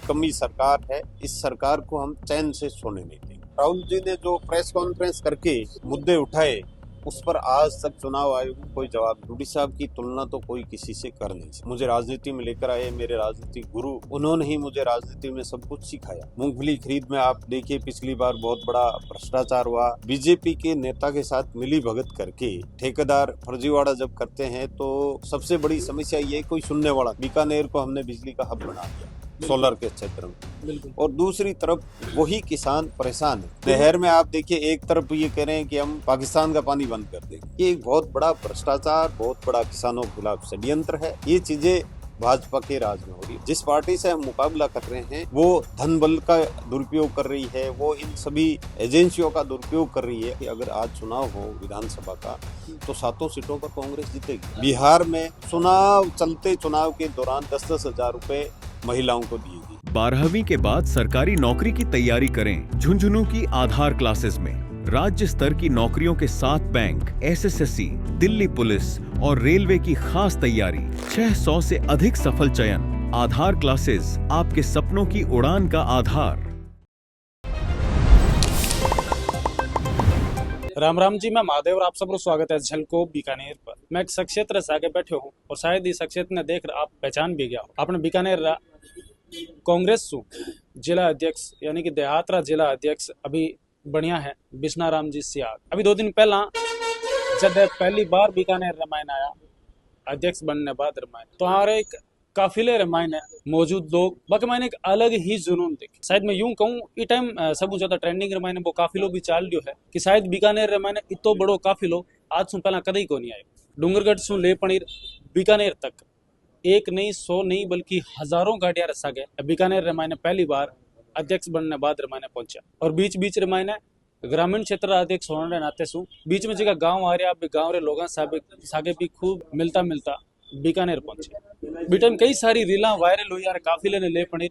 निकम्मी सरकार है। इस सरकार को हम चैन से सोने नहीं देंगे। राहुल जी ने जो प्रेस कॉन्फ्रेंस करके मुद्दे उठाए उस पर आज तक चुनाव आयोग को कोई जवाब नहीं। रूडी साहब की तुलना तो कोई किसी से कर नहीं सकता। मुझे राजनीति में लेकर आए मेरे राजनीतिक गुरु, उन्होंने ही मुझे राजनीति में सब कुछ सिखाया। मूंगफली खरीद में आप देखिए पिछली बार बहुत बड़ा भ्रष्टाचार हुआ। बीजेपी के नेता के साथ मिली भगत करके ठेकेदार फर्जीवाड़ा जब करते हैं तो सबसे बड़ी समस्या ये कोई सुनने वाला। बीकानेर को हमने बिजली का हब बना दिया सोलर के क्षेत्र में, और दूसरी तरफ वही किसान परेशान है। नहर में आप देखिए एक तरफ ये कह रहे हैं कि हम पाकिस्तान का पानी बंद कर देंगे। ये एक बहुत बड़ा भ्रष्टाचार, बहुत बड़ा किसानों के खिलाफ षड्यंत्र है। ये चीजें भाजपा के राज में हो रही है। जिस पार्टी से हम मुकाबला कर रहे हैं वो धन बल का दुरुपयोग कर रही है, वो इन सभी एजेंसियों का दुरुपयोग कर रही है कि अगर आज चुनाव हो विधानसभा का तो 7 सीटों पर कांग्रेस जीतेगी। बिहार में चलते चुनाव के दौरान 10-10 हजार रुपए महिलाओं को दिए गए। 12वीं के बाद सरकारी नौकरी की तैयारी करें झुंझुनू की आधार क्लासेस में। राज्य स्तर की नौकरियों के साथ बैंक, SSSC, दिल्ली पुलिस और रेलवे की खास तैयारी। 600 से अधिक सफल चयन। आधार क्लासेस, आपके सपनों की उड़ान का आधार। राम राम जी, मैं महादेव और आप सबको स्वागत है झलको बीकानेर पर। मैं एक शख्सियत रस आगे बैठे हूँ और शायद इस शख्सियत ने देख आप पहचान भी गया हो। आपने बीकानेर कांग्रेस सु जिला अध्यक्ष यानी कि देहातरा जिला अध्यक्ष अभी बढ़िया है बिश्नाराम जी सियाग। अभी 2 दिन पहला जब पहली बार बीकानेर रामायण आया अध्यक्ष बनने बाद रामायण, तो हमारे एक काफिले रामायण है मौजूद लोग बाकी मैंने एक अलग ही जुनून देखे। शायद मैं यूं कहूँ ई टाइम सब ज्यादा ट्रेंडिंग रामायण वो काफिलो भी चाल रही है कि शायद बीकानेर रामायण इतो बड़ो काफिलो आज सु पहला कदई को नहीं आयो। डूंगरगढ़ सु ले पणीर बीकानेर तक एक नहीं 100 नहीं बल्कि हजारों गाड़ियां रसा गए। बीकानेर रामायण पहली बार अध्यक्ष बनने बाद रामायण पहुंचा और बीच रामायण ग्रामीण क्षेत्र अध्यक्ष होने नाते सु बीच में जगह गाँव आ रहा गाँव रे लोग सागे भी खूब मिलता बीकानेर पहुंचे। बीटम कई सारी रीला वायरल हुई यार काफिले ने ले पणीर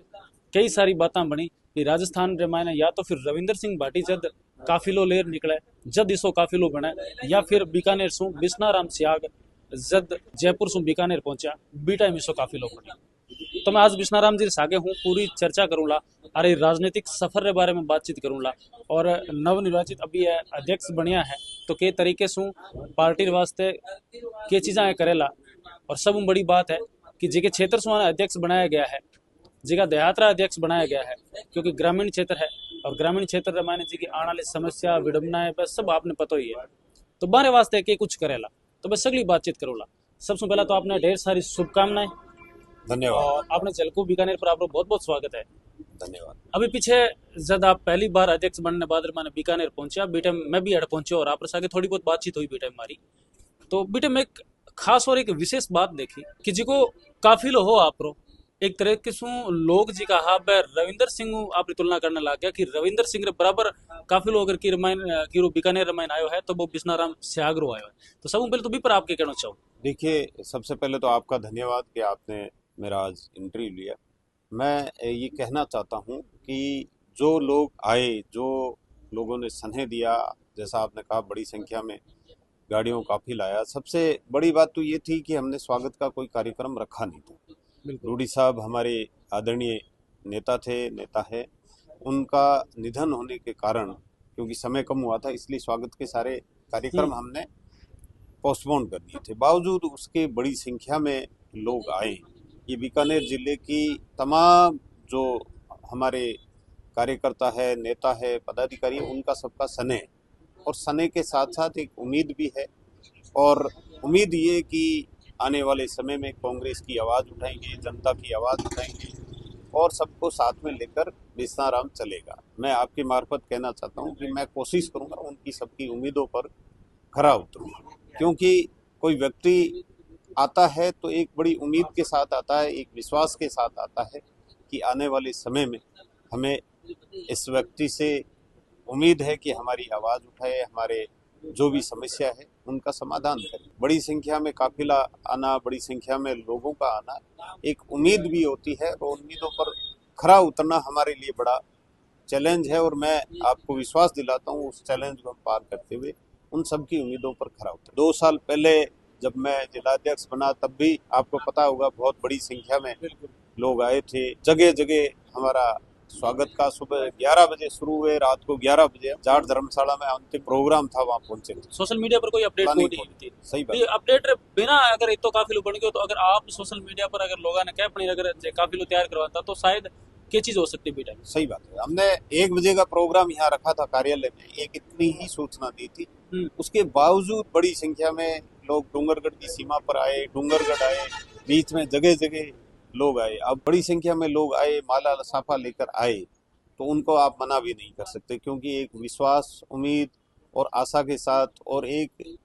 कई सारी बातें बनी कि राजस्थान रामायण या तो फिर रविंदर सिंह भाटी जद काफिलो लेर निकले जद इसो काफिलो बने, या फिर बीकानेर सु बिश्नाराम सियाग जद जयपुर सु बीकानेर पहुंचा बी टाइम इसो काफिलो बने। तो मैं आज बिश्नाराम जी सागे हूँ पूरी चर्चा करूंगा अरे राजनीतिक सफर के बारे में बातचीत करूंगा और नवनिर्वाचित अभी अध्यक्ष बढ़िया है तो के तरीके से पार्टी वास्ते के चीज़ें करेला। और सब बड़ी बात है कि जिके क्षेत्र से अध्यक्ष बनाया गया है, जिका देहातरा अध्यक्ष बनाया गया है क्योंकि ग्रामीण क्षेत्र है और ग्रामीण क्षेत्र रामायण जी की आने वाली समस्या विडम्बनाएं बस सब आपने पता ही है। तो बारे वास्ते के कुछ करेला तो बस अगली बातचीत करूँगा। सबसे पहला तो आपने ढेर सारी शुभकामनाएं। धन्यवाद। और आपने झलको बीकानेर पर आपको बहुत बहुत स्वागत है। धन्यवाद। अभी पीछे जब आप पहली बार अध्यक्ष बनने बाद मैंने बीकानेर पहुंचा बीटे मैं भी अड़ पहुंचे और आप आगे थोड़ी बहुत बातचीत हुई बीटे हमारी। तो बीटे में एक खास और एक विशेष बात देखी कि जिको काफिलो हो आप एक तरह के लोग जी कहा रविंदर सिंह आपने तुलना करने लग गया कि रविंदर सिंह रे बराबर काफिलो अगर की रामायण की बीकानेर रामायण आयो है तो वो बिश्नाराम सियागरो आयो है। तो सब पहले तो भी पर आपके कहना चाहूँ। देखिए सबसे पहले तो आपका धन्यवाद कि आपने मेरा आज इंटरव्यू लिया। मैं ये कहना चाहता हूँ कि जो लोग आए, जो लोगों ने स्नेह दिया, जैसा आपने कहा बड़ी संख्या में गाड़ियों काफी लाया। सबसे बड़ी बात तो ये थी कि हमने स्वागत का कोई कार्यक्रम रखा नहीं था। रूडी साहब हमारे आदरणीय नेता है। उनका निधन होने के कारण क्योंकि समय कम हुआ था इसलिए स्वागत के सारे कार्यक्रम हमने पोस्टपोन कर दिए थे। बावजूद उसके बड़ी संख्या में लोग आए। ये बीकानेर जिले की तमाम जो हमारे कार्यकर्ता है, नेता है, पदाधिकारी, उनका सबका स्नेह और स्नेह के साथ साथ एक उम्मीद भी है। और उम्मीद ये कि आने वाले समय में कांग्रेस की आवाज़ उठाएंगे, जनता की आवाज़ उठाएंगे और सबको साथ में लेकर बिश्नाराम चलेगा। मैं आपके मार्फत कहना चाहता हूँ कि मैं कोशिश करूँगा उनकी सबकी उम्मीदों पर खरा उतरूँ, क्योंकि कोई व्यक्ति आता है तो एक बड़ी उम्मीद के साथ आता है, एक विश्वास के साथ आता है कि आने वाले समय में हमें इस व्यक्ति से उम्मीद है कि हमारी आवाज़ उठाए, हमारे जो भी समस्या है उनका समाधान करे। बड़ी संख्या में काफिला आना, बड़ी संख्या में लोगों का आना एक उम्मीद भी होती है और उम्मीदों पर खरा उतरना हमारे लिए बड़ा चैलेंज है और मैं आपको विश्वास दिलाता हूँ उस चैलेंज को हम पार करते हुए उन सबकी उम्मीदों पर खरा उतर। 2 साल पहले जब मैं जिलाध्यक्ष बना तब भी आपको पता होगा बहुत बड़ी संख्या में लोग आए थे। जगह जगह हमारा स्वागत का सुबह 11 बजे शुरू हुए, रात को 11 बजे जाट धर्मशाला में अंतिम प्रोग्राम था, वहाँ पहुंचे थे। सोशल मीडिया पर कोई अपडेट को प्लानिंग नहीं होनी थी। सही भी बात। अपडेट बिना अगर इतो काफिलो बन गयो तो अगर आप सोशल मीडिया पर अगर लोगों ने कह पड़ी अगर जे काफिलो तैयार करवाता तो शायद क्या चीज हो सकती बेटा। सही बात है। हमने 1 बजे का प्रोग्राम यहाँ रखा था कार्यालय में, एक इतनी ही सूचना दी थी। उसके बावजूद बड़ी संख्या में लोग डूंगरगढ़ की सीमा पर आए, डूंगरगढ़ आए, बीच में जगह जगह लोग आए। अब बड़ी संख्या में लोग आए, माला साफा लेकर आए, तो उनको आप मना भी नहीं कर सकते, क्योंकि एक विश्वास, उम्मीद और आशा के साथ और एक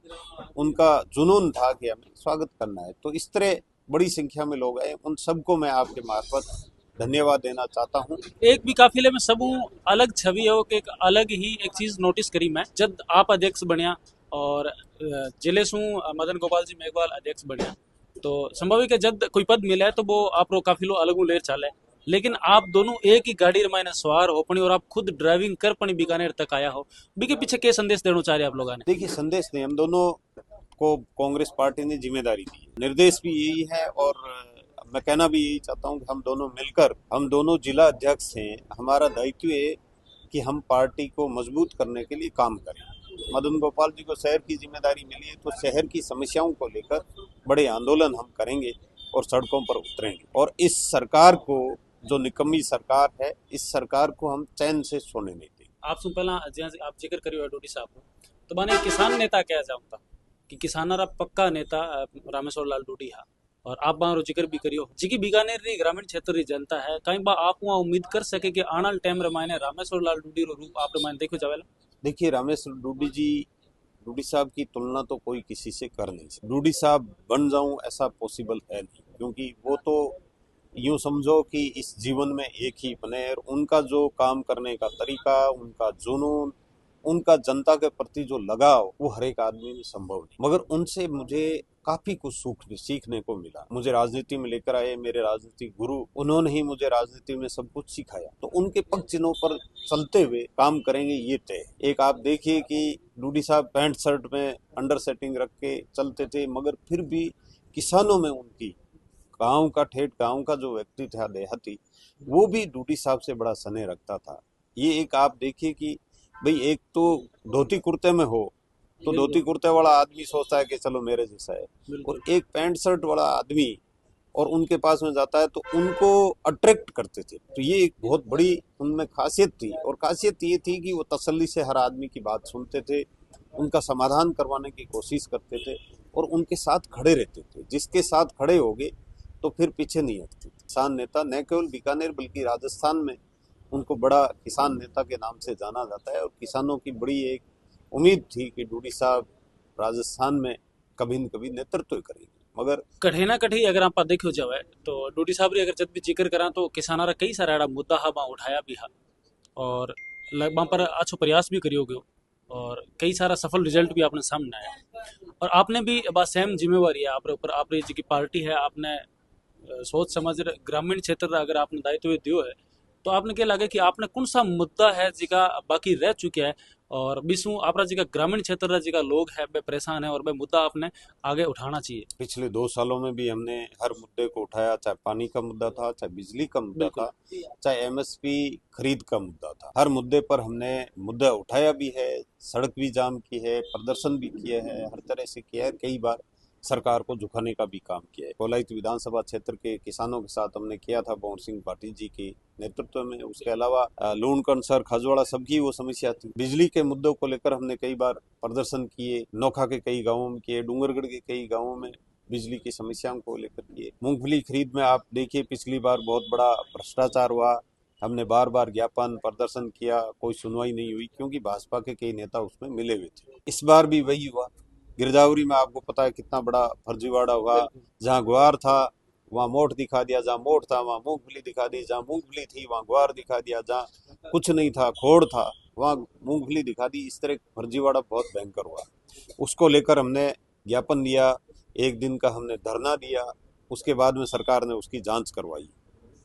उनका जुनून था कि हमें स्वागत करना है। तो इस तरह बड़ी संख्या में लोग आए, उन सबको मैं आपके मार्फत धन्यवाद देना चाहता हूँ। एक भी काफिले में सब अलग छवि है कि एक अलग ही एक चीज नोटिस करी मैं जब आप अध्यक्ष बनया और जिले सू मदन गोपाल जी मेघवाल अध्यक्ष बनया तो संभव है कि जब कोई पद मिला है तो वो आप रो काफिलो अलग लेर चाले, लेकिन आप दोनों एक ही गाड़ी में सवार हो पनी और आप खुद ड्राइविंग कर पनी बीकानेर तक आया हो, बीके पीछे क्या संदेश देना चाह रहे आप लोगों ने? देखिए, संदेश नहीं, हम दोनों को कांग्रेस पार्टी ने जिम्मेदारी दी, निर्देश भी यही है और मैं कहना भी यही चाहता हूँ कि हम दोनों मिलकर, हम दोनों जिला अध्यक्ष हैं, हमारा दायित्व है कि हम पार्टी को मजबूत करने के लिए काम करें। मदन गोपाल जी को शहर की जिम्मेदारी मिली है, तो शहर की समस्याओं को लेकर बड़े आंदोलन हम करेंगे और सड़कों पर उतरेंगे। और इस सरकार को, जो निकम्मी सरकार है, इस सरकार को हम चैन से सोने नहीं देंगे। आप सुन पहला आप जिक्र करियो डोडी साहब तो माने किसान नेता क्या चाहता कि किसानरा पक्का नेता रामेश्वर लाल डोडी हा और आप बारो जिक्र भी करियो जी बीकानेर री ग्रामीण क्षेत्र री जनता है कहीं बा आप वहाँ उम्मीद कर सके कि आने वाले टाइम रे मायने रामेश्वर लाल डोडी रो रूप आप मायने देखो जावेला। देखिए, रामेश्वर डूडी जी, डूडी साहब की तुलना तो कोई किसी से कर नहीं सकता। डूडी साहब बन जाऊं ऐसा पॉसिबल है नहीं, क्योंकि वो तो यूं समझो कि इस जीवन में एक ही बने, और उनका जो काम करने का तरीका, उनका जुनून, उनका जनता के प्रति जो लगाव, वो हर एक आदमी में संभव नहीं। मगर उनसे मुझे काफी कुछ सीखने को मिला। मुझे राजनीति में लेकर आए मेरे राजनीतिक गुरु, उन्होंने ही मुझे राजनीति में सब कुछ सिखाया। तो उनके पग चिन्हों पर चलते हुए काम करेंगे, ये तय। एक आप देखिए कि डूडी साहब पैंट शर्ट में अंडर सेटिंग रख के चलते थे, मगर फिर भी किसानों में उनकी, गांव का ठेठ गांव का जो व्यक्ति था, देहाती, वो भी डूडी साहब से बड़ा स्नेह रखता था। ये एक आप देखिए कि भाई, एक तो धोती कुर्ते में हो तो धोती कुर्ते वाला आदमी सोचता है कि चलो मेरे जैसा है, और एक पैंट शर्ट वाला आदमी और उनके पास में जाता है तो उनको अट्रैक्ट करते थे। तो ये एक बहुत बड़ी उनमें खासियत थी, और खासियत ये थी कि वो तसल्ली से हर आदमी की बात सुनते थे, उनका समाधान करवाने की कोशिश करते थे और उनके साथ खड़े रहते थे। जिसके साथ खड़े हो गए तो फिर पीछे नहीं हटते। किसान नेता न केवल बीकानेर बल्कि राजस्थान में उनको बड़ा किसान नेता के नाम से जाना जाता है, और किसानों की बड़ी एक उम्मीद थी कि डूडी साहब राजस्थान में कभी न कभी नेतृत्व करेंगे। मगर कठे ना कठे अगर आप देखो जावे तो डोडी साहब री अगर जब भी जिक्र करा तो किसाना कई सारा एड़ा मुद्दा हा वहाँ उठाया भी हा और वहाँ पर अच्छो प्रयास भी करियो गयो और कई सारा सफल रिजल्ट भी आपने सामने आया। और आपने भी बस सेम जिम्मेवारी है आप ऊपर, आप जी की पार्टी है, आपने सोच समझ ग्रामीण क्षेत्र अगर आपने दायित्व दियो है तो आपने क्या लगे कि आपने कौन सा मुद्दा है जिका बाकी रह चुका है और बिसू आपरा जी का ग्रामीण क्षेत्र जी का लोग है वे परेशान है और वे मुद्दा आपने आगे उठाना चाहिए। पिछले 2 सालों में भी हमने हर मुद्दे को उठाया, चाहे पानी का मुद्दा था, चाहे बिजली का मुद्दा था, चाहे एमएसपी खरीद का मुद्दा था। हर मुद्दे पर हमने मुद्दा उठाया भी है, सड़क भी जाम की है, प्रदर्शन भी किया है, हर तरह से किया है, कई बार सरकार को झुकाने का भी काम किया है। कोलाइत विधानसभा क्षेत्र के किसानों के साथ हमने किया था बौर सिंह पाटिल जी के नेतृत्व में। उसके अलावा लूणकरसर, खजवाड़ा सबकी वो समस्या थी। बिजली के मुद्दों को लेकर हमने कई बार प्रदर्शन किए, नोखा के कई गाँवों में किए, डूंगरगढ़ के कई गाँवों में बिजली की समस्याओं को लेकर किए। मूंगफली खरीद में आप देखिए पिछली बार बहुत बड़ा भ्रष्टाचार हुआ, हमने बार बार ज्ञापन प्रदर्शन किया, कोई सुनवाई नहीं हुई क्योंकि भाजपा के कई नेता उसमें मिले हुए थे। इस बार भी वही हुआ। गिरजावरी में आपको पता है कितना बड़ा फर्जीवाड़ा हुआ, जहाँ ग्वार था वहाँ मोठ दिखा दिया, जहाँ मोठ था वहाँ मूंगफली दिखा दी, जहाँ मूंगफली थी वहाँ ग्वार दिखा दिया, जहाँ कुछ नहीं था खोड़ था वहाँ मूंगफली दिखा दी। इस तरह फर्जीवाड़ा बहुत भयंकर हुआ। उसको लेकर हमने ज्ञापन दिया, 1 दिन का हमने धरना दिया। उसके बाद में सरकार ने उसकी जांच करवाई।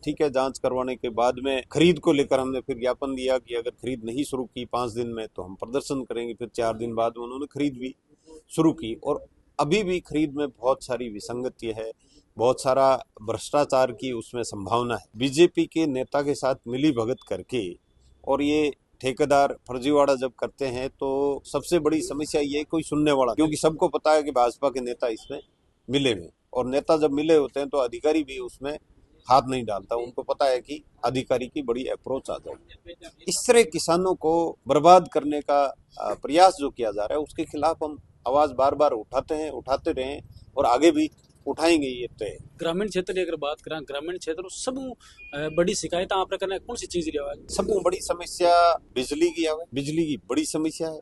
ठीक है, जांच करवाने के बाद में खरीद को लेकर हमने फिर ज्ञापन दिया कि अगर खरीद नहीं शुरू की 5 दिन में तो हम प्रदर्शन करेंगे। फिर 4 दिन बाद में उन्होंने खरीद भी शुरू की, और अभी भी खरीद में बहुत सारी विसंगति है। बहुत सारा भ्रष्टाचार की उसमें संभावना है। बीजेपी के नेता के साथ मिली भगत करके और ये ठेकेदार फर्जीवाड़ा जब करते हैं तो सबसे बड़ी समस्या ये कोई सुनने वाला, क्योंकि सबको पता है कि भाजपा के नेता इसमें मिले हुए, और नेता जब मिले होते हैं तो अधिकारी भी उसमें हाथ नहीं डालता, उनको पता है कि अधिकारी की बड़ी अप्रोच आ जाएगी। इस तरह किसानों को बर्बाद करने का प्रयास जो किया जा रहा है उसके खिलाफ हम आवाज बार बार उठाते हैं, उठाते रहे और आगे भी उठाएंगे। ये तय। ग्रामीण क्षेत्र की अगर बात करें, ग्रामीण क्षेत्र सब बड़ी शिकायत आप करना कौन सी चीज रही है? सब बड़ी समस्या बिजली की है, बिजली की बड़ी समस्या है।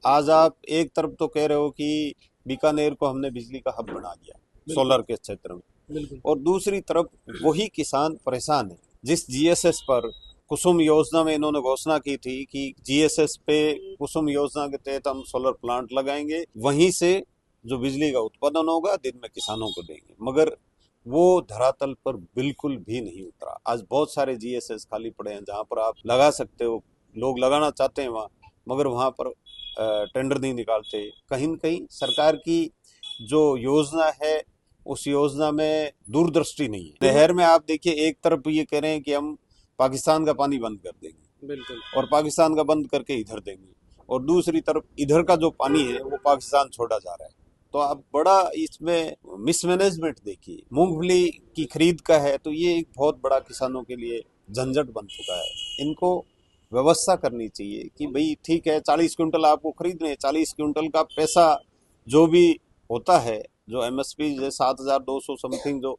आज आप एक तरफ तो कह रहे हो कि बीकानेर को हमने बिजली का हब बना दिया सोलर के क्षेत्र में, बिल्कुल, और दूसरी तरफ वही किसान परेशान है। जिस जीएसएस पर कुसुम योजना में इन्होंने घोषणा की थी कि जीएसएस पे कुसुम योजना के तहत हम सोलर प्लांट लगाएंगे, वहीं से जो बिजली का उत्पादन होगा दिन में किसानों को देंगे, मगर वो धरातल पर बिल्कुल भी नहीं उतरा। आज बहुत सारे जीएसएस खाली पड़े हैं जहां पर आप लगा सकते हो, लोग लगाना चाहते हैं वहां, मगर वहां पर टेंडर नहीं निकालते। कहीं न कहीं सरकार की जो योजना है उस योजना में दूरदृष्टि नहीं है। नहर में आप देखिए, एक तरफ ये कह रहे हैं कि हम पाकिस्तान का पानी बंद कर देंगे, बिल्कुल, और पाकिस्तान का बंद करके इधर देंगे, और दूसरी तरफ इधर का जो पानी है वो पाकिस्तान छोड़ा जा रहा है। तो आप बड़ा इसमें मिसमैनेजमेंट देखिए। मूंगफली की खरीद का है तो ये एक बहुत बड़ा किसानों के लिए झंझट बन चुका है। इनको व्यवस्था करनी चाहिए कि भाई ठीक है, 40 क्विंटल आपको खरीदने हैं, 40 क्विंटल का पैसा जो भी होता है, जो एमएसपी 7,200 समथिंग जो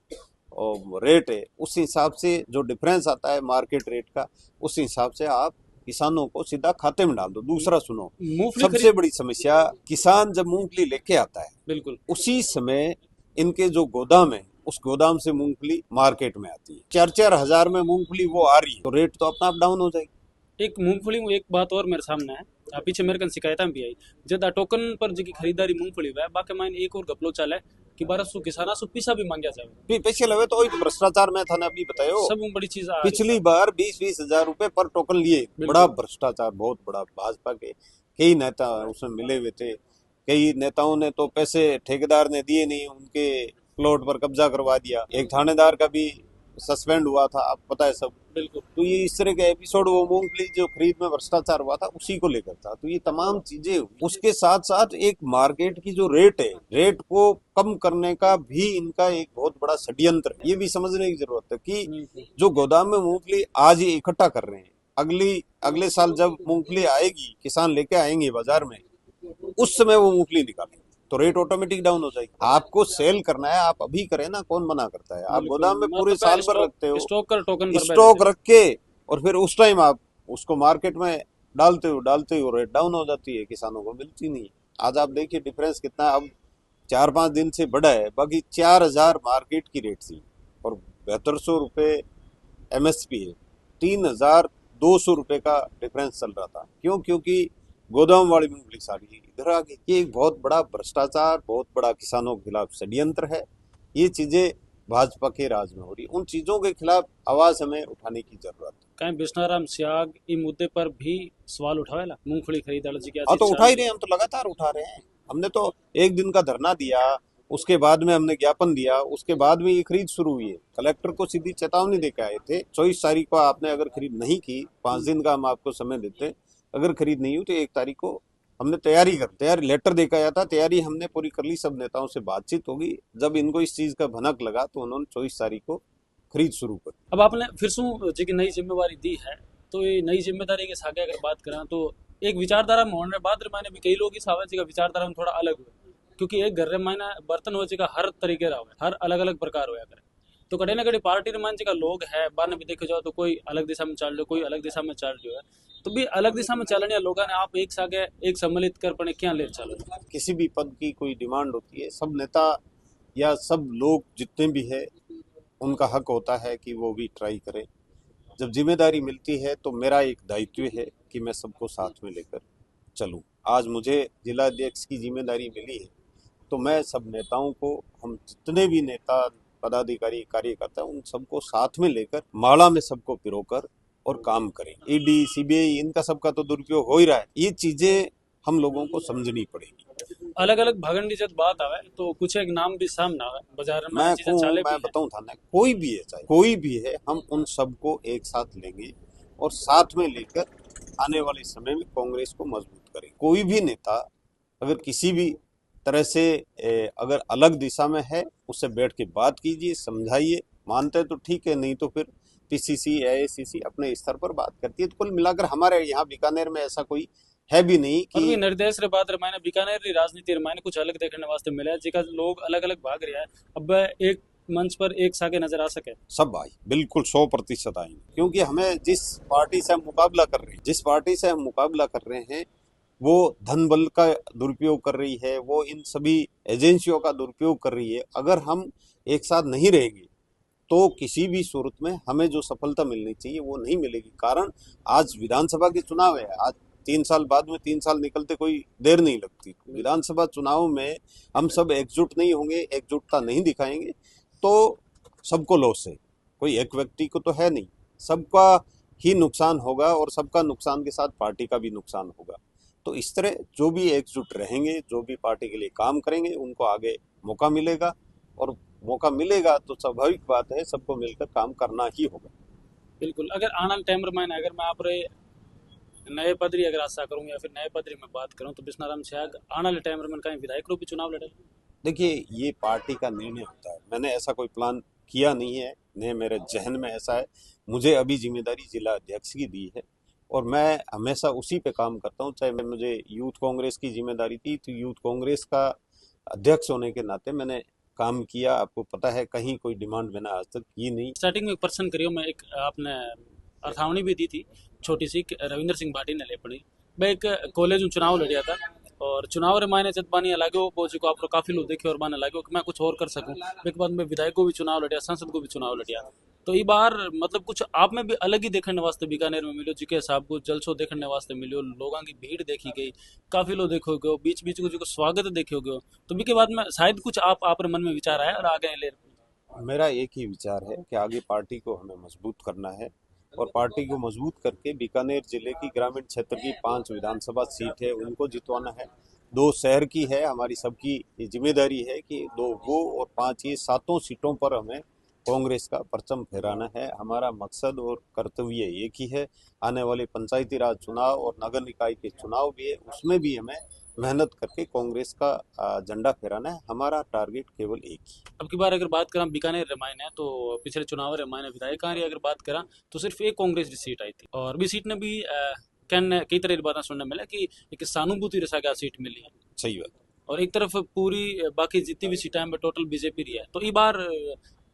रेट है, उस हिसाब से जो डिफरेंस आता है मार्केट रेट का, उस हिसाब से आप किसानों को सीधा खाते में डाल दो। दूसरा सुनो, सबसे बड़ी समस्या, किसान जब मूंगफली लेके आता है बिल्कुल, उसी समय इनके जो गोदाम है उस गोदाम से मूंगफली मार्केट में आती है। 4-4 हजार में मूंगफली वो आ रही है तो रेट तो अपना आप डाउन हो जाएगी। एक मूंगफली में एक बात और मेरे सामने है, पीछे मेरे कन शिकायतें भी आई ज्यादा टोकन पर जी खरीदारी मूंगफली हुआ है, बाकी मायने एक और गपलो चला है कि 1200 किसाना सु पीसा भी मांगया जाए, पैसे लगे तो वही भ्रष्टाचार में था ना, अभी बतायो। सब बड़ी चीज पिछली बार 20-20 हजार रुपए पर टोकन लिए, बड़ा भ्रष्टाचार, बहुत बड़ा। भाजपा के कई नेता उसमें मिले हुए थे, कई नेताओं ने तो पैसे ठेकेदार ने दिए नहीं, उनके प्लॉट पर कब्जा करवा दिया। एक थानेदार का भी सस्पेंड हुआ था, आप पता है सब। बिल्कुल, तो ये इस तरह का एपिसोड, वो मूंगफली जो खरीद में भ्रष्टाचार हुआ था उसी को लेकर था। तो ये तमाम चीजें, उसके साथ साथ एक मार्केट की जो रेट है, रेट को कम करने का भी इनका एक बहुत बड़ा षड्यंत्र है। ये भी समझने की जरूरत है कि जो गोदाम में मूंगफली आज ही इकट्ठा कर रहे हैं, अगले साल जब मूंगफली आएगी, किसान लेके आएंगे बाजार में, उस समय वो मूंगफली निकालेंगे तो रेट ऑटोमेटिक डाउन हो जाएगी। आपको सेल करना है, आप अभी करें ना, कौन मना करता है। आप गोदाम में पूरे साल भर रखते हो, स्टॉक कर टोकन स्टॉक रख के, और फिर उस टाइम आप उसको मार्केट में डालते हो रेट डाउन हो जाती है, किसानों को मिलती नहीं। आज आप देखिए डिफरेंस कितना है, अब 4-5 दिन से बढ़ा है। बाकी 4,000 मार्केट की रेट थी और 7200 रुपये एमएसपी है, 3,200 रुपये का डिफरेंस चल रहा था। क्यों? क्योंकि गोदाम वाली मूंगफली सारी इधर आ गई। ये एक बहुत बड़ा भ्रष्टाचार, बहुत बड़ा किसानों के खिलाफ षड्यंत्र है। ये चीजें भाजपा के राज में हो रही, उन चीजों के खिलाफ आवाज हमें उठाने की जरूरत है। कहीं बिश्नाराम स्याग इस मुद्दे पर भी सवाल उठावेला, मूंगफली खरीदारी जी हाँ तो उठा ही रहे हैं, हम तो लगातार उठा रहे हैं। हमने तो एक दिन का धरना दिया, उसके बाद में हमने ज्ञापन दिया, उसके बाद में ये खरीद शुरू हुई है। कलेक्टर को सीधी चेतावनी देकर आए थे, 24 तारीख को आपने अगर खरीद नहीं की, 5 दिन का हम आपको समय देते, अगर खरीद नहीं हुई तो 1 तारीख को हमने तैयारी लेटर देकर आया था। तैयारी हमने पूरी कर ली, सब नेताओं से बातचीत होगी। जब इनको इस चीज का भनक लगा तो उन्होंने 24 तारीख को खरीद शुरू कर। अब आपने फिर से जी की नई जिम्मेवारी दी है, तो ये नई जिम्मेदारी के साथ अगर बात करें तो एक विचारधारा में होने बाद मायने भी कई लोग इस आवाज का विचारधारा में थोड़ा अलग हुए, क्योंकि एक घर में मायने बर्तन हो का हर तरीके रहा है, हर अलग अलग प्रकार होया करे। तो कड़े ना कड़ी पार्टी मान का लोग है, बाद भी देखे जाओ तो कोई अलग दिशा में चल रहे, कोई अलग दिशा में चल रहे है, तो भी अलग दिशा में चलने लोगों ने आप एक सागे एक सम्मिलित कर पड़े क्या ले चलो। किसी भी पद की कोई डिमांड होती है, सब नेता या सब लोग जितने भी है उनका हक होता है कि वो भी ट्राई करें। जब जिम्मेदारी मिलती है तो मेरा एक दायित्व है कि मैं सबको साथ में लेकर चलूं। आज मुझे जिला अध्यक्ष की जिम्मेदारी मिली है तो मैं सब नेताओं को, हम जितने भी नेता पदाधिकारी कार्यकर्ता, उन सबको साथ में लेकर माला में सबको पिरोकर और काम करें। ईडी, सीबीआई, इनका सबका तो दुरुपयोग हो ही रहा है। ये चीजें हम लोगों को समझनी पड़ेगी। अलग अलग भागंडी जब बात आवे तो कुछ एक नाम भी सामने आवे बाजार में मैं चीजें चाले मैं भी बताऊं था ना, कोई भी है, चाहे कोई भी है, हम उन सबको एक साथ लेंगे और साथ में लेकर आने वाले समय में कांग्रेस को मजबूत करेंगे। कोई भी नेता अगर किसी भी तरह से अगर अलग दिशा में है, उससे बैठ के बात कीजिए, समझाइए, मानते हैं तो ठीक है, नहीं तो फिर पीसीसी एआईसीसी अपने स्तर पर बात करती है। तो कुल मिलाकर हमारे यहाँ बीकानेर में ऐसा कोई है भी नहीं और भी कि निर्देश रे बात रे मायने बीकानेर री राजनीति रे मायने कुछ अलग देखने वास्ते मिला है जिका लोग अलग अलग भाग रहा है। अब एक मंच पर एक सागे नजर आ सके। सब आई, बिल्कुल 100% आएंगे, क्योंकि हमें जिस पार्टी से हम मुकाबला कर रहे हैं, जिस पार्टी से हम मुकाबला कर रहे हैं, वो धन बल का दुरुपयोग कर रही है, वो इन सभी एजेंसियों का दुरुपयोग कर रही है। अगर हम एक साथ नहीं रहेंगे तो किसी भी सूरत में हमें जो सफलता मिलनी चाहिए वो नहीं मिलेगी। कारण आज विधानसभा के चुनाव है, आज 3 साल बाद में 3 साल निकलते कोई देर नहीं लगती। विधानसभा चुनाव में हम सब एकजुट नहीं होंगे, एकजुटता नहीं दिखाएंगे तो सबको लॉस है, कोई एक व्यक्ति को तो है नहीं, सबका ही नुकसान होगा और सबका नुकसान के साथ पार्टी का भी नुकसान होगा। तो इस तरह जो भी एकजुट रहेंगे, जो भी पार्टी के लिए काम करेंगे, उनको आगे मौका मिलेगा और मौका मिलेगा तो स्वाभाविक बात है सबको मिलकर काम करना ही होगा। बिल्कुल। अगर आने वाले टाइम रे मायने अगर मैं आप रे नए पदरी अगर आशा करूं या फिर नए पदरी में बात करूं तो बिस्नाराम स्याग आने वाले टाइम में कहीं विधायक रूपी चुनाव लड़े। देखिए, ये पार्टी का निर्णय होता है, मैंने ऐसा कोई प्लान किया नहीं है, न मेरे जहन में ऐसा है। मुझे अभी जिम्मेदारी जिला अध्यक्ष की दी है और मैं हमेशा उसी पे काम करता हूँ। चाहे मुझे यूथ कांग्रेस की जिम्मेदारी थी तो यूथ कांग्रेस का अध्यक्ष होने के नाते मैंने काम किया। आपको पता है, कहीं कोई डिमांड मैंने आज तक की नहीं। स्टार्टिंग में एक पर्सन करियो मैं एक आपने अर्थावणी भी दी थी छोटी सी रविंद्र सिंह भाटी ने ले पड़ी। मैं एक कॉलेज में चुनाव लड़िया था और चुनाव रे मायने जब बानी लगे वो जी को आप काफी लोग देखे और माने लगे कि मैं कुछ और कर सकूं। एक बाद में विधायक को भी चुनाव लड़िया, सांसद को भी चुनाव लड़िया। तो ये बार मतलब कुछ आप में भी अलग ही देखने वास्ते बीकानेर में मिलो जी के साहब को जलसो देखने वास्ते मिलो, लोगों की भीड़ देखी गई, काफी लोग देखो गयो, बीच बीच को जो स्वागत देखो गयो। तो बी के बाद में शायद कुछ आप मन में विचार आया और आगे ले। मेरा एक ही विचार है कि आगे पार्टी को हमें मजबूत करना है और पार्टी को मजबूत करके बीकानेर जिले की ग्रामीण क्षेत्र की 5 विधानसभा सीट है उनको जितवाना है। 2 शहर की है, हमारी सबकी जिम्मेदारी है कि 2 वो और 5 ये 7 सीटों पर हमें कांग्रेस का परचम फहराना है। हमारा मकसद और कर्तव्य एक ही है। आने वाले पंचायती राज चुनाव और नगर निकाय के चुनाव भी है, उसमें भी हमें मेहनत करके कांग्रेस का झंडा फहराना है। हमारा टारगेट केवल एक ही। अब की बार अगर बात करा बीकानेर रामायण है तो पिछले चुनाव रामायण विधायक की अगर बात करा तो सिर्फ एक कांग्रेस की सीट आई थी और भी सीट ने भी कहने कई तरह की बातें सुनने मिला कि एक सहानुभूति रसा क्या सीट मिली है। सही बात। और एक तरफ पूरी बाकी जितनी भी सीटें में टोटल बीजेपी रही है। तो ये बार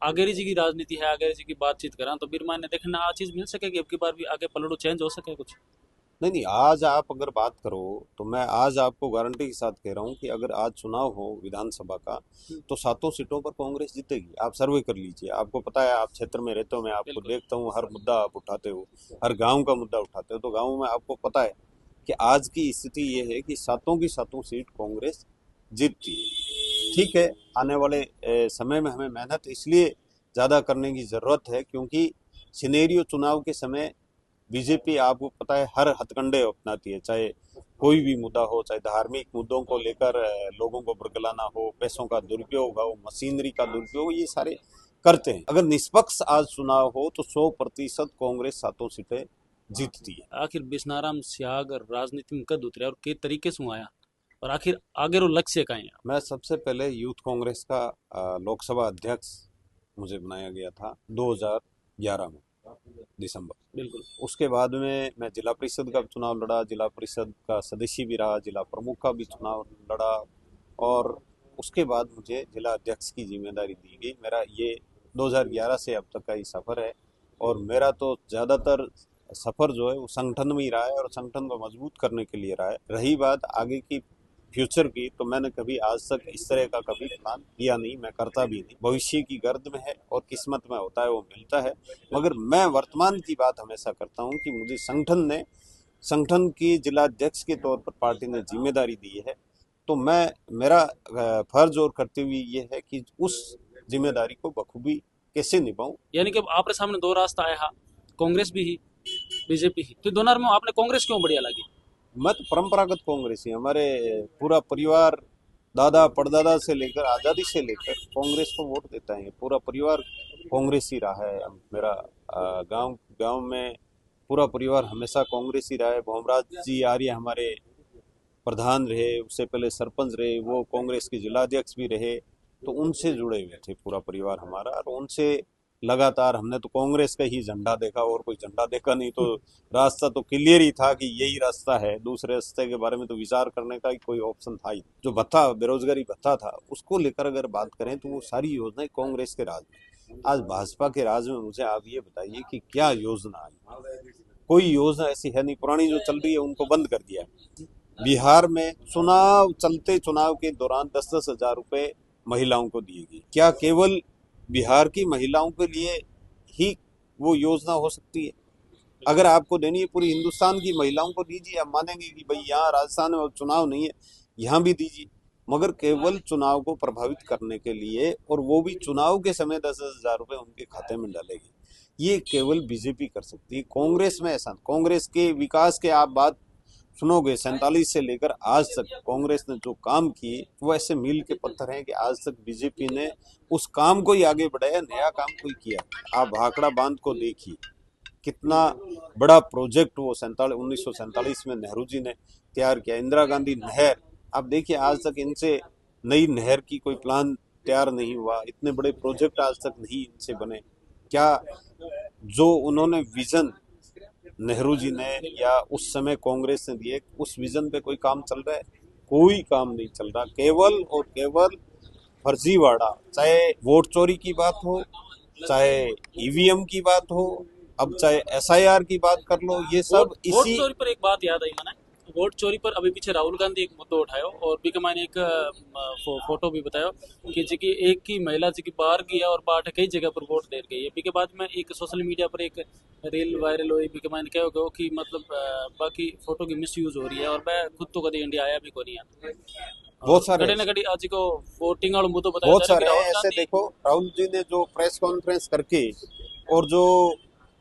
आगेरी जी की राजनीति है, आगेरी जी की बातचीत करा तो बीरमान ने देखना आ चीज मिल सके कि अब की बार भी आगे पलड़ो चेंज हो सके कुछ। नहीं नहीं, आज आप अगर बात करो तो मैं आज आपको गारंटी के साथ कह रहा हूँ कि अगर आज चुनाव हो विधानसभा का तो 7 सीटों पर कांग्रेस जीतेगी। आप सर्वे कर लीजिए, आपको पता है, आप क्षेत्र में रहते हो, मैं आपको देखता हूँ, हर मुद्दा आप उठाते हो, हर गांव का मुद्दा उठाते हो, तो गांव में आपको पता है कि आज की स्थिति ये है कि 7 की 7 सीट कांग्रेस जीतती है। ठीक है, आने वाले समय में हमें मेहनत इसलिए ज़्यादा करने की ज़रूरत है क्योंकि सिनेरियो चुनाव के समय बीजेपी, आपको पता है, हर हथकंडे अपनाती है, चाहे कोई भी मुद्दा हो, चाहे धार्मिक मुद्दों को लेकर लोगों को बरगलाना हो, पैसों का दुरुपयोग हो, मशीनरी का दुरुपयोग, ये सारे करते हैं। अगर निष्पक्ष आज चुनाव हो तो 100% कांग्रेस 7 सीटें जीतती है। आखिर बिस्नाराम स्याग राजनीति में कद उतरे और किस तरीके से आया और आखिर आगे रो लक्ष्य का है। मैं सबसे पहले यूथ कांग्रेस का लोकसभा अध्यक्ष मुझे बनाया गया था 2011 में दिसंबर। बिल्कुल। उसके बाद में मैं जिला परिषद का चुनाव लड़ा, जिला परिषद का सदस्य भी रहा, जिला प्रमुख का भी चुनाव लड़ा और उसके बाद मुझे जिला अध्यक्ष की जिम्मेदारी दी गई। मेरा ये 2011 से अब तक का ही सफ़र है और मेरा तो ज़्यादातर सफ़र जो है वो संगठन में ही रहा है और संगठन को मजबूत करने के लिए रहा है। रही बात आगे की फ्यूचर की, तो मैंने कभी आज तक इस तरह का कभी प्लान किया नहीं, मैं करता भी नहीं। भविष्य की गर्द में है और किस्मत में होता है वो मिलता है, मगर मैं वर्तमान की बात हमेशा करता हूँ कि मुझे संगठन की जिला अध्यक्ष के तौर पर पार्टी ने जिम्मेदारी दी है, तो मेरा फर्ज और कर्तव्य ये है कि उस जिम्मेदारी को बखूबी कैसे निभाऊं। यानी कि आपके सामने 2 रास्ता आया, कांग्रेस भी ही बीजेपी ही, तो दोनों में आपने कांग्रेस क्यों बढ़िया लगी? मैं तो परंपरागत कांग्रेसी, हमारे पूरा परिवार दादा परदादा से लेकर आज़ादी से लेकर कांग्रेस को वोट देता है। पूरा परिवार कांग्रेस ही रहा है। मेरा गांव गांव में पूरा परिवार हमेशा कांग्रेस ही रहा है। भोमराज जी आर्य हमारे प्रधान रहे, उससे पहले सरपंच रहे, वो कांग्रेस के जिलाध्यक्ष भी रहे, तो उनसे जुड़े हुए थे पूरा परिवार हमारा। और उनसे लगातार हमने तो कांग्रेस का ही झंडा देखा, और कोई झंडा देखा नहीं। तो रास्ता तो क्लियर ही था कि यही रास्ता है, दूसरे रास्ते के बारे में तो विचार करने का ही कोई ऑप्शन था ही। जो भत्ता, बेरोजगारी भत्ता था, उसको लेकर अगर बात करें तो वो सारी योजनाएं कांग्रेस के राज में। आज भाजपा के राज में मुझे आप ये बताइए कि क्या योजना आई? कोई योजना ऐसी है नहीं। पुरानी जो चल रही है उनको बंद कर दिया। बिहार में चुनाव चलते, चुनाव के दौरान 10-10 हजार रुपए महिलाओं को दिए गए। क्या केवल बिहार की महिलाओं के लिए ही वो योजना हो सकती है? अगर आपको देनी है पूरी हिंदुस्तान की महिलाओं को दीजिए, हम मानेंगे कि भाई यहाँ राजस्थान में चुनाव नहीं है, यहाँ भी दीजिए। मगर केवल चुनाव को प्रभावित करने के लिए, और वो भी चुनाव के समय 10-10 हजार रुपए उनके खाते में डालेगी, ये केवल बीजेपी कर सकती है। कांग्रेस में ऐसा, कांग्रेस के विकास के आप बात सुनोगे, 47 से लेकर आज तक कांग्रेस ने जो काम किए वो ऐसे मील के पत्थर हैं कि आज तक बीजेपी ने उस काम को ही आगे बढ़ाया, नया काम कोई किया। आप भाखड़ा बांध को देखिए, कितना बड़ा प्रोजेक्ट वो 1947 में नेहरू जी ने तैयार किया। इंदिरा गांधी नहर, आप देखिए आज तक इनसे नई नहर की कोई प्लान तैयार नहीं हुआ। इतने बड़े प्रोजेक्ट आज तक नहीं इनसे बने। क्या जो उन्होंने विजन नेहरू जी ने या उस समय कांग्रेस ने दिए, उस विजन पे कोई काम चल रहा है? कोई काम नहीं चल रहा। केवल और केवल फर्जीवाड़ा, चाहे वोट चोरी की बात हो, चाहे ईवीएम की बात हो, अब चाहे एसआईआर की बात कर लो, ये सब वोट इसी। चोरी पर एक बात याद आई मैंने। वोट चोरी पर अभी पीछे राहुल गांधी एक मुद्दा उठायो और भी मैंने एक फोटो भी बतायो कि जी की एक की महिला जी की बाहर गया और बाहर कई जगह पर वोट दे गई है। बी के बाद में एक सोशल मीडिया पर एक रील वायरल हुई, बी के मैंने क्या हो कि मतलब बाकी फोटो की मिस यूज हो रही है। और मैं खुद तो कभी इंडिया आया भी को नहीं है। बहुत सारे कड़ी न कड़ी आज को वोटिंग और मुद्दा बताया बहुत जा रहा सारे है कि हैं राहुल ऐसे। गांधी देखो, राहुल जी ने जो प्रेस कॉन्फ्रेंस करके और जो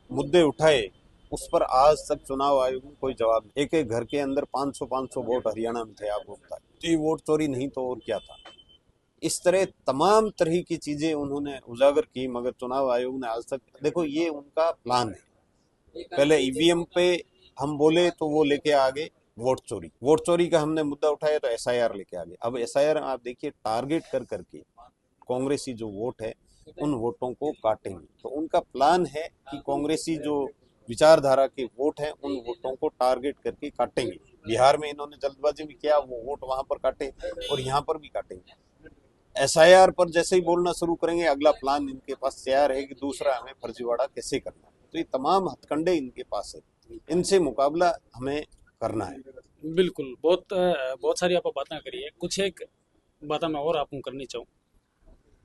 मुद्दे उठाए, उस पर आज तक चुनाव आयोग ने कोई जवाब नहीं। एक एक घर के अंदर 500-500 वोट हरियाणा में थे, आपको पता है। तो ये वोट चोरी नहीं तो और क्या था? इस तरह तमाम तरह की चीजें उन्होंने उजागर की, मगर चुनाव आयोग ने आज तक, देखो ये उनका प्लान है। पहले ईवीएम पे हम बोले तो वो लेके आ गए वोट चोरी। वोट चोरी का हमने मुद्दा उठाया तो एसआईआर लेके आ गए। अब एसआईआर आप देखिए, टारगेट कर करके कांग्रेसी जो वोट है उन वोटों को काटेंगे। तो उनका प्लान है कि कांग्रेसी जो विचारधारा के वोट हैं उन वोटों को टारगेट करके काटेंगे। बिहार में इन्होंने जल्दबाजी में किया, वो वोट वहां पर काटे और यहाँ पर भी काटेंगे। एसआईआर पर जैसे ही बोलना शुरू करेंगे, अगला प्लान इनके पास तैयार है कि दूसरा हमें फर्जीवाड़ा कैसे करना है। तो ये तमाम हथकंडे इनके पास है, इनसे मुकाबला हमें करना है। बिल्कुल बहुत सारी आप बातें करी है। कुछ एक बात मैं और आपको करनी चाहूँ।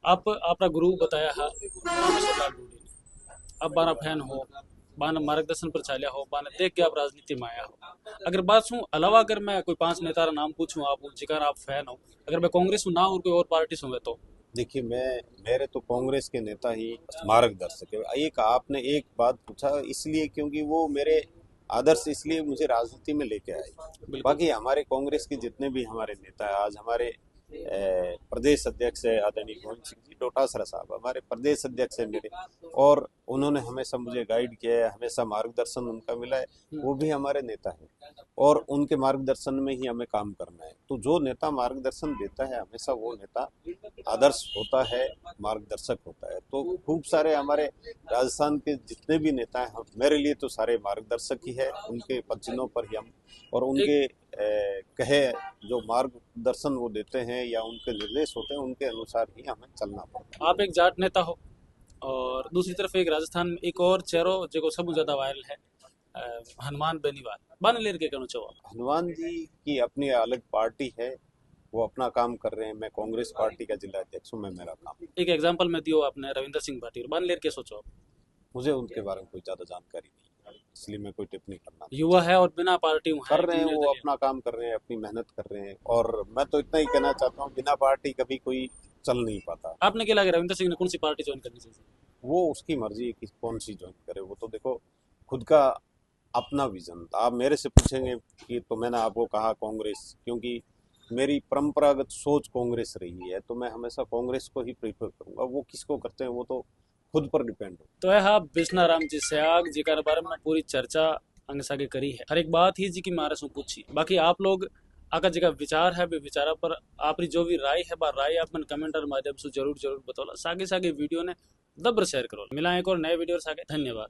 आप अपना गुरु बताया है रामेश्वर लाल डूडी ने। आप बारा फैन हो, बाना मार्गदर्शन पर चालिया हो, बाना देख के आप राजनीति में आया हो। अगर बात सुन अलावा अगर मैं कोई 5 नेता का नाम पूछूं आप जिकर आप फैन हो, अगर मैं कांग्रेस हूँ ना और कोई और पार्टी से तो देखिए, मेरे तो कांग्रेस के नेता ही मार्गदर्शक है। एक आपने एक बात पूछा इसलिए क्योंकि वो मेरे आदर्श इसलिए मुझे राजनीति में लेके आए। बाकी हमारे कांग्रेस के जितने भी हमारे नेता है, आज हमारे प्रदेश अध्यक्ष है आदरणीय गोविंद सिंह जी डोटासरा साहब, हमारे प्रदेश अध्यक्ष है मेरे, और उन्होंने हमेशा मुझे गाइड किया है, हमेशा मार्गदर्शन उनका मिला है। वो भी हमारे नेता है और उनके मार्गदर्शन में ही हमें काम करना है। तो जो नेता मार्गदर्शन देता है हमेशा वो नेता आदर्श होता है, मार्गदर्शक होता है। तो खूब सारे हमारे राजस्थान के जितने भी नेता हैं, मेरे लिए तो सारे मार्गदर्शक ही है। उनके पदचिन्हों पर ही हम, और उनके कहे जो मार्गदर्शन वो देते हैं या उनके निर्देश होते हैं, उनके अनुसार ही हमें चलना पड़ता है। आप एक जाट नेता हो और दूसरी तरफ एक राजस्थान में एक और चेहरो जो सब ज्यादा वायरल है, हनुमान बेनीवाल बाने लेर के कहना चाहो। हनुमान जी की अपनी अलग पार्टी है, वो अपना काम कर रहे हैं। मैं कांग्रेस पार्टी का जिला अध्यक्ष हूँ, मैं मेरा काम। एक एग्जांपल में दियो आपने रविंदर सिंह भाटी बाने लेर के सोचो। मुझे उनके बारे में कोई ज्यादा जानकारी नहीं है, इसलिए मैं कोई टिप्पणी करना नहीं। युवा है और बिना पार्टी कर रहे हैं, वो अपना काम कर रहे हैं, अपनी मेहनत कर रहे हैं। और मैं तो इतना ही कहना चाहता हूँ, बिना पार्टी कभी कोई चल नहीं पाता। आपने क्या लगा रविंदर सिंह ने कौन सी पार्टी ज्वाइन करनी चाहिए? वो उसकी मर्जी है कि कौन सी ज्वाइन करे। वो तो देखो खुद का अपना विजन। आप मेरे से पूछेंगे कि तो मैंने आपको कहा कांग्रेस, क्योंकि मेरी परंपरागत सोच कांग्रेस रही है, तो मैं हमेशा कांग्रेस को ही प्रीफर करूंगा। वो किसको करते हैं वो तो खुद पर डिपेंड हो। तो है बिश्नाराम जी सहयाग जी के बारे में पूरी चर्चा अंगसा के करी है, हर एक बात ही जी की मारे से पूछी। बाकी आप लोग अगर जी का विचार है वे विचारा पर आपकी जो भी राय है बार राय आप कमेंट माध्यम से जरूर जरूर बताओ। सागे सागे वीडियो ने दब्र शेयर करो। मिला एक और नए वीडियो सागे। धन्यवाद।